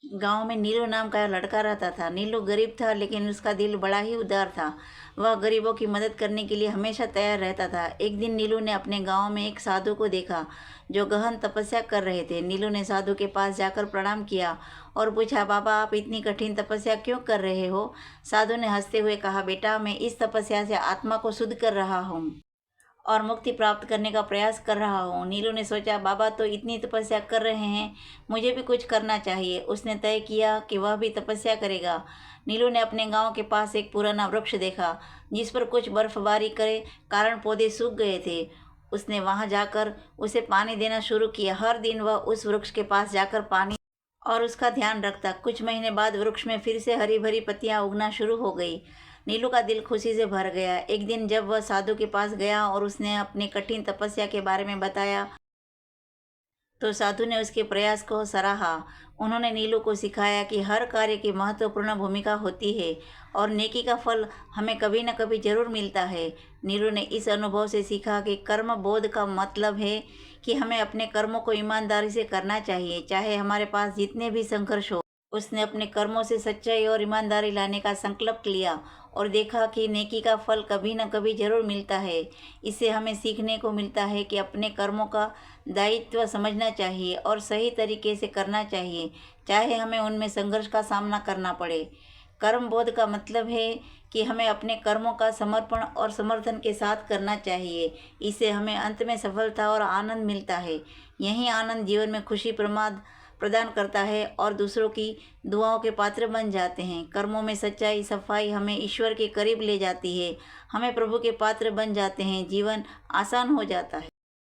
गांव में नीलू नाम का लड़का रहता था। नीलू गरीब था, लेकिन उसका दिल बड़ा ही उदार था। वह गरीबों की मदद करने के लिए हमेशा तैयार रहता था। एक दिन नीलू ने अपने गांव में एक साधु को देखा जो गहन तपस्या कर रहे थे। नीलू ने साधु के पास जाकर प्रणाम किया और पूछा, बाबा, आप इतनी कठिन तपस्या क्यों कर रहे हो? साधु ने हंसते हुए कहा, बेटा, मैं इस तपस्या से आत्मा को शुद्ध कर रहा हूँ और मुक्ति प्राप्त करने का प्रयास कर रहा हूँ। नीलू ने सोचा, बाबा तो इतनी तपस्या कर रहे हैं, मुझे भी कुछ करना चाहिए। उसने तय किया कि वह भी तपस्या करेगा। नीलू ने अपने गांव के पास एक पुराना वृक्ष देखा जिस पर कुछ बर्फबारी के कारण पौधे सूख गए थे। उसने वहां जाकर उसे पानी देना शुरू किया। हर दिन वह उस वृक्ष के पास जाकर पानी और उसका ध्यान रखता। कुछ महीने बाद वृक्ष में फिर से हरी भरी पत्तियां उगना शुरू हो गई। नीलू का दिल खुशी से भर गया। एक दिन जब वह साधु के पास गया और उसने अपनी कठिन तपस्या के बारे में बताया, तो साधु ने उसके प्रयास को सराहा। उन्होंने नीलू को सिखाया कि हर कार्य की महत्वपूर्ण भूमिका होती है और नेकी का फल हमें कभी न कभी जरूर मिलता है। नीलू ने इस अनुभव से सीखा कि कर्म बोध का मतलब है कि हमें अपने कर्मों को ईमानदारी से करना चाहिए, चाहे हमारे पास जितने भी संघर्ष हो। उसने अपने कर्मों से सच्चाई और ईमानदारी लाने का संकल्प लिया और देखा कि नेकी का फल कभी न कभी जरूर मिलता है। इससे हमें सीखने को मिलता है कि अपने कर्मों का दायित्व समझना चाहिए और सही तरीके से करना चाहिए, चाहे हमें उनमें संघर्ष का सामना करना पड़े। कर्म बोध का मतलब है कि हमें अपने कर्मों का समर्पण और समर्थन के साथ करना चाहिए। इससे हमें अंत में सफलता और आनंद मिलता है। यही आनंद जीवन में खुशी प्रदान करता है और दूसरों की दुआओं के पात्र बन जाते हैं। कर्मों में सच्चाई, सफाई हमें ईश्वर के करीब ले जाती है। हमें प्रभु के पात्र बन जाते हैं। जीवन आसान हो जाता है।